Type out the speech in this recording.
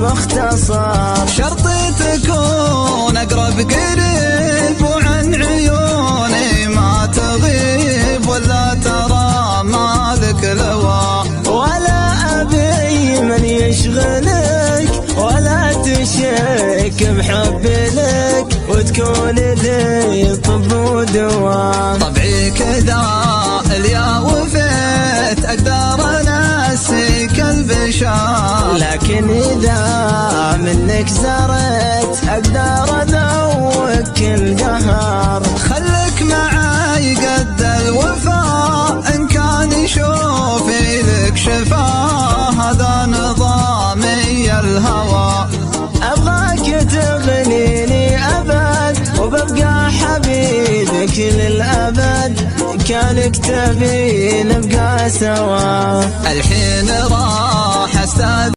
المختصر. شرطي تكون أقرب قريب وعن عيوني ما تغيب ولا ترى مالك لوا. ولا أبي من يشغلك ولا تشك بحبي لك وتكون لي طب ودواء. طبعي كذا اليا وفيت أقدر أنسيك البشار، لكن إذا منك زرت أقدر أذوق القهر. خلك معاي قد الوفاء إن كان يشوفي لك شفاه، هذا نظامي الهوى. أبغاك تغنيني أبد وببقى حبيبك للأبد، كانك تبي نبقى سوا. الحين راح أستاذن